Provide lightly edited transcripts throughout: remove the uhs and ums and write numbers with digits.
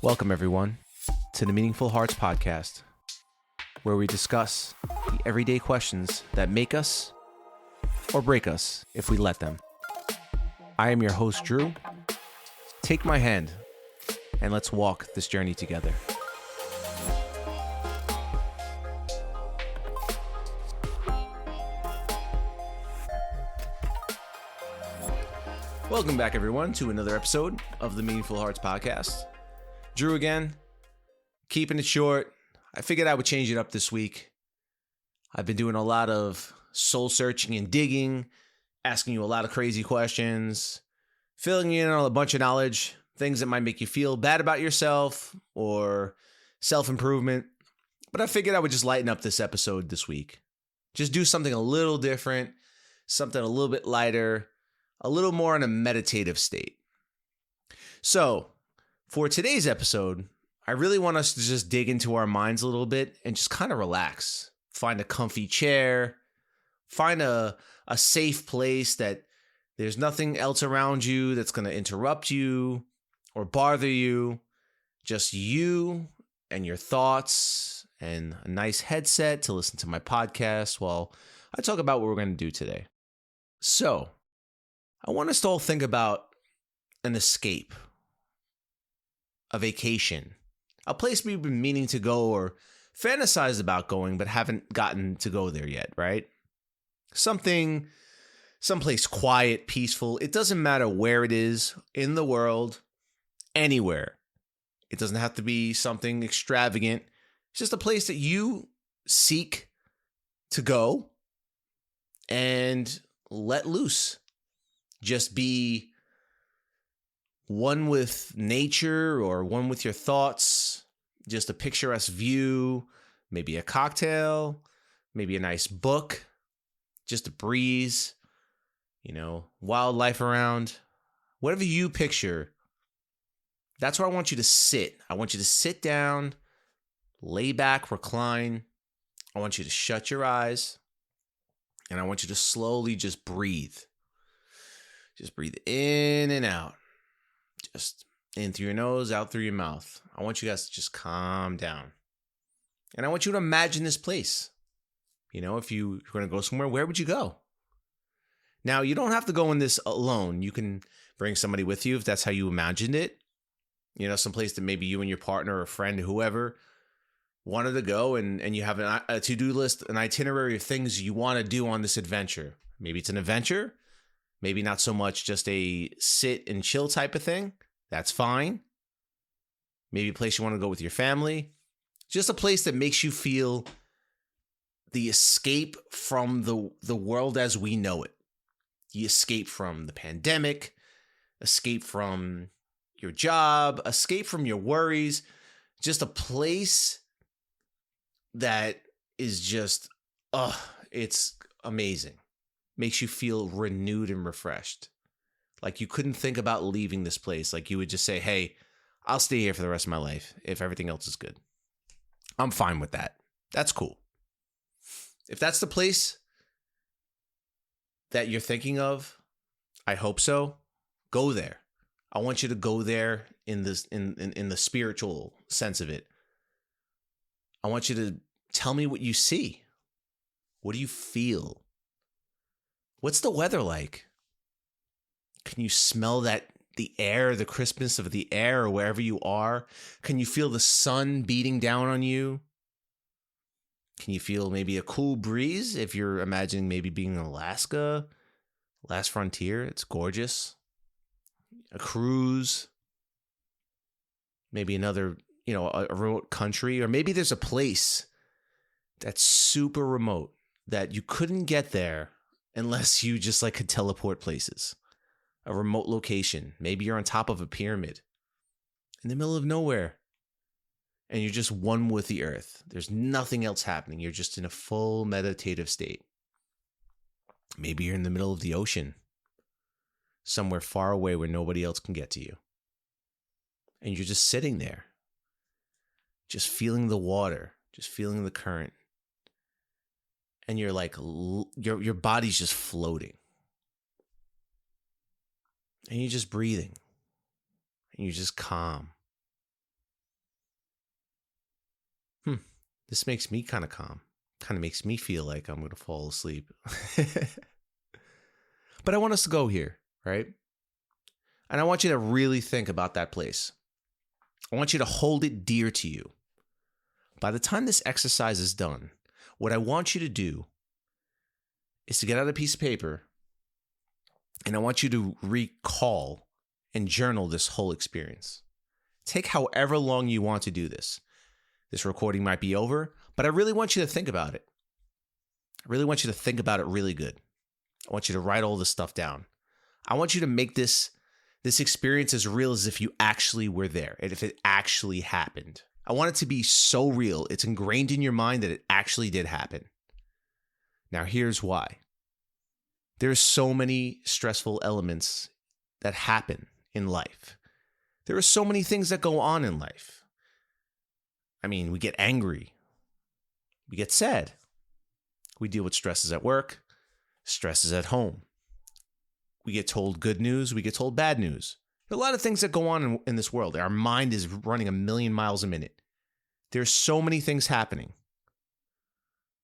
Welcome, everyone, to the Meaningful Hearts Podcast, where we discuss the everyday questions that make us or break us if we let them. I am your host, Drew. Take my hand and let's walk this journey together. Welcome back, everyone, to another episode of the Meaningful Hearts Podcast. Drew again, keeping it short. I figured I would change it up this week. I've been doing a lot of soul searching and digging, asking you a lot of crazy questions, filling you in on a bunch of knowledge, things that might make you feel bad about yourself or self-improvement. But I figured I would just lighten up this episode this week. Just do something a little different, something a little bit lighter, a little more in a meditative state. So, for today's episode, I really want us to just dig into our minds a little bit and just kind of relax. Find a comfy chair, find a safe place that there's nothing else around you that's going to interrupt you or bother you. Just you and your thoughts and a nice headset to listen to my podcast while I talk about what we're going to do today. So, I want us to all think about an escape, a vacation, a place we've been meaning to go or fantasized about going but haven't gotten to go there yet, right? Someplace quiet, peaceful. It doesn't matter where it is in the world, anywhere. It doesn't have to be something extravagant. It's just a place that you seek to go and let loose. Just be one with nature or one with your thoughts, just a picturesque view, maybe a cocktail, maybe a nice book, just a breeze, wildlife around, whatever you picture. That's where I want you to sit. I want you to sit down, lay back, recline. I want you to shut your eyes, and I want you to slowly just breathe. Just breathe in and out. Just in through your nose, out through your mouth. I want you guys to just calm down. And I want you to imagine this place. If you're going to go somewhere, where would you go? Now, you don't have to go in this alone. You can bring somebody with you if that's how you imagined it. Someplace that maybe you and your partner or friend, whoever, wanted to go and you have a to-do list, an itinerary of things you want to do on this adventure. Maybe it's an adventure. Maybe not so much just a sit and chill type of thing. That's fine. Maybe a place you want to go with your family. Just a place that makes you feel the escape from the world as we know it. You escape from the pandemic, escape from your job, escape from your worries. Just a place that is just, it's amazing. Makes you feel renewed and refreshed. Like you couldn't think about leaving this place. Like you would just say, hey, I'll stay here for the rest of my life if everything else is good. I'm fine with that. That's cool. If that's the place that you're thinking of, I hope so. Go there. I want you to go there in this in the spiritual sense of it. I want you to tell me what you see. What do you feel? What's the weather like? Can you smell the air, the crispness of the air, or wherever you are? Can you feel the sun beating down on you? Can you feel maybe a cool breeze if you're imagining maybe being in Alaska? Last frontier, it's gorgeous. A cruise. Maybe another, a remote country. Or maybe there's a place that's super remote that you couldn't get there unless you just could teleport places. A remote location. Maybe you're on top of a pyramid in the middle of nowhere. And you're just one with the earth. There's nothing else happening. You're just in a full meditative state. Maybe you're in the middle of the ocean. Somewhere far away where nobody else can get to you. And you're just sitting there. Just feeling the water. Just feeling the current. And you're your body's just floating. And you're just breathing. And you're just calm. This makes me kind of calm. Kind of makes me feel like I'm going to fall asleep. But I want us to go here, right? And I want you to really think about that place. I want you to hold it dear to you. By the time this exercise is done, what I want you to do is to get out a piece of paper, and I want you to recall and journal this whole experience. Take however long you want to do this. This recording might be over, but I really want you to think about it. I really want you to think about it really good. I want you to write all this stuff down. I want you to make this experience as real as if you actually were there and if it actually happened. I want it to be so real. It's ingrained in your mind that it actually did happen. Now, here's why. There's so many stressful elements that happen in life. There are so many things that go on in life. I mean, we get angry. We get sad. We deal with stresses at work, stresses at home. We get told good news. We get told bad news. There are a lot of things that go on in this world. Our mind is running 1,000,000 miles a minute. There's so many things happening.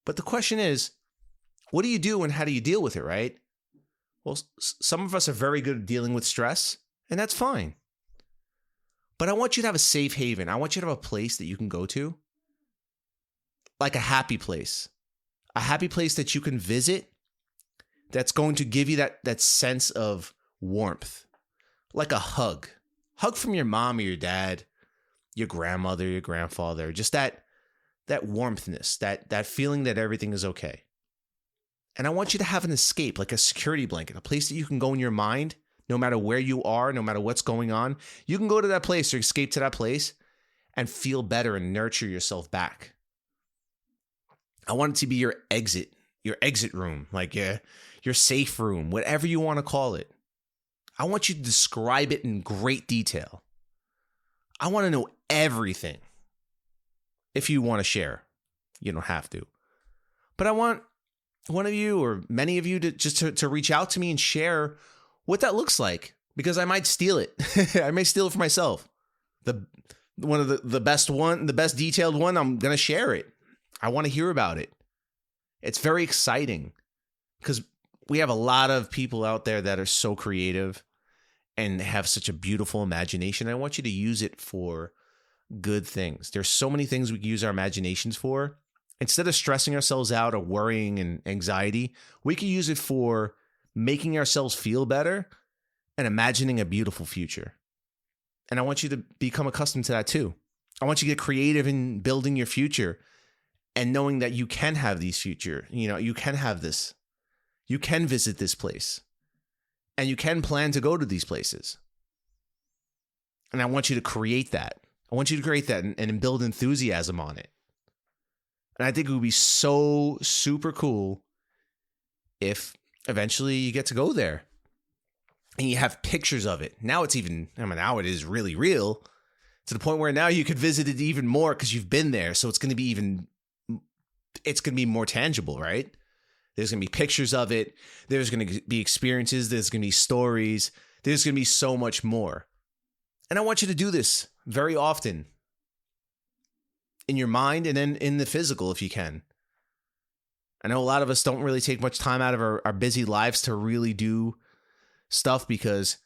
But the question is, what do you do and how do you deal with it, right? Well, some of us are very good at dealing with stress, and that's fine. But I want you to have a safe haven. I want you to have a place that you can go to, like a happy place. A happy place that you can visit that's going to give you that sense of warmth, like a hug. Hug from your mom or your dad, your grandmother, your grandfather, just that warmthness, that feeling that everything is okay. And I want you to have an escape, like a security blanket, a place that you can go in your mind, no matter where you are, no matter what's going on. You can go to that place or escape to that place and feel better and nurture yourself back. I want it to be your exit room, like your safe room, whatever you want to call it. I want you to describe it in great detail. I want to know everything. If you want to share, you don't have to. But I want one of you or many of you to reach out to me and share what that looks like, because I might steal it. I may steal it for myself. The best detailed one, I'm going to share it. I want to hear about it. It's very exciting because we have a lot of people out there that are so creative and have such a beautiful imagination. I want you to use it for good things. There's so many things we can use our imaginations for. Instead of stressing ourselves out or worrying and anxiety, we can use it for making ourselves feel better and imagining a beautiful future. And I want you to become accustomed to that too. I want you to get creative in building your future and knowing that you can have these future. You can have this. You can visit this place. And you can plan to go to these places. And I want you to create that. I want you to create that and build enthusiasm on it. And I think it would be so super cool if eventually you get to go there and you have pictures of it. Now it is really real to the point where now you could visit it even more because you've been there. So it's going to be more tangible, right? There's going to be pictures of it. There's going to be experiences. There's going to be stories. There's going to be so much more. And I want you to do this very often in your mind and then in the physical if you can. I know a lot of us don't really take much time out of our busy lives to really do stuff because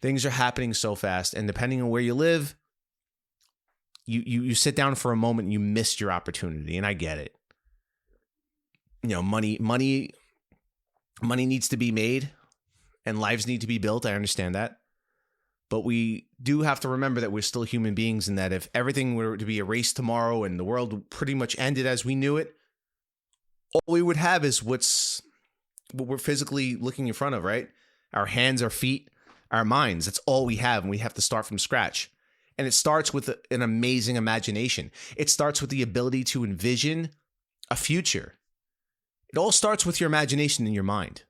things are happening so fast. And depending on where you live, you sit down for a moment and you missed your opportunity. And I get it. Money needs to be made and lives need to be built. I understand that. But we do have to remember that we're still human beings and that if everything were to be erased tomorrow and the world pretty much ended as we knew it, all we would have is what we're physically looking in front of, right? Our hands, our feet, our minds. That's all we have, and we have to start from scratch. And it starts with an amazing imagination. It starts with the ability to envision a future. It all starts with your imagination in your mind.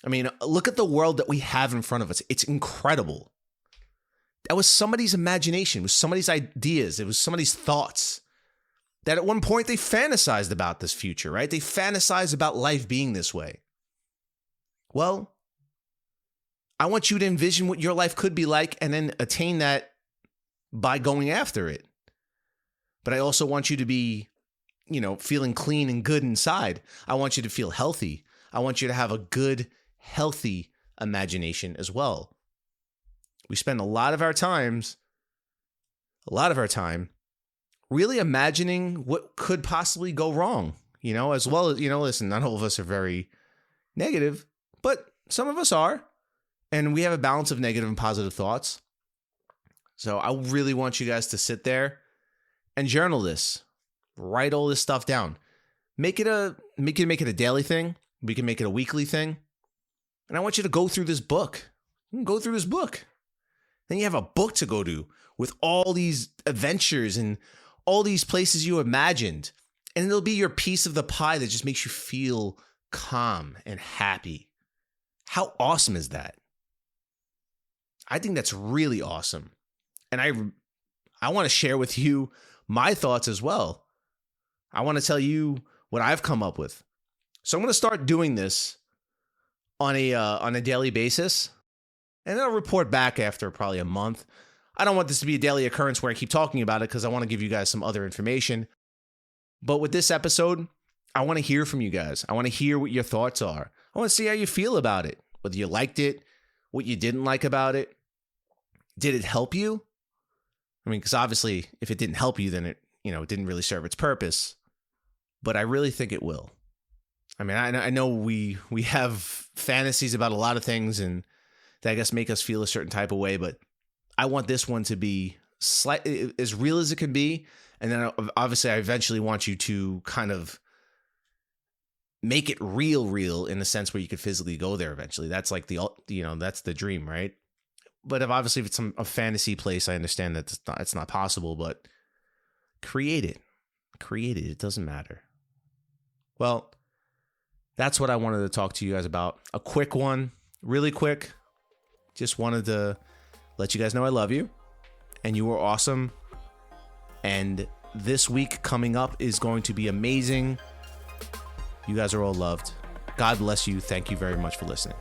I mean, look at the world that we have in front of us. It's incredible. That was somebody's imagination. It was somebody's ideas. It was somebody's thoughts. That at one point they fantasized about this future, right? They fantasized about life being this way. Well, I want you to envision what your life could be like and then attain that by going after it. but I also want you to be, feeling clean and good inside. I want you to feel healthy. I want you to have a good, healthy imagination as well. We spend a lot of our time really imagining what could possibly go wrong, as well as, listen, not all of us are very negative, but some of us are, and we have a balance of negative and positive thoughts. So I really want you guys to sit there and journal this, write all this stuff down, make it a daily thing. We can make it a weekly thing. And I want you to go through this book. Go through this book. Then you have a book to go to with all these adventures and all these places you imagined. And it'll be your piece of the pie that just makes you feel calm and happy. How awesome is that? I think that's really awesome. And I want to share with you my thoughts as well. I want to tell you what I've come up with. So I'm going to start doing this on a daily basis, and then I'll report back after probably a month. I don't want this to be a daily occurrence where I keep talking about it because I want to give you guys some other information. But with this episode, I want to hear from you guys. I want to hear what your thoughts are. I want to see how you feel about it, whether you liked it, what you didn't like about it. Did it help you? I mean, because obviously, if it didn't help you, then it didn't really serve its purpose. But I really think it will. I mean, I know we have fantasies about a lot of things, and that I guess make us feel a certain type of way. But I want this one to be as real as it can be, and then obviously, I eventually want you to kind of make it real in the sense where you could physically go there eventually. That's like that's the dream, right? But if it's a fantasy place, I understand that it's not possible, but create it. It doesn't matter. Well, that's what I wanted to talk to you guys about. A quick one, really quick. Just wanted to let you guys know I love you and you are awesome. And this week coming up is going to be amazing. You guys are all loved. God bless you. Thank you very much for listening.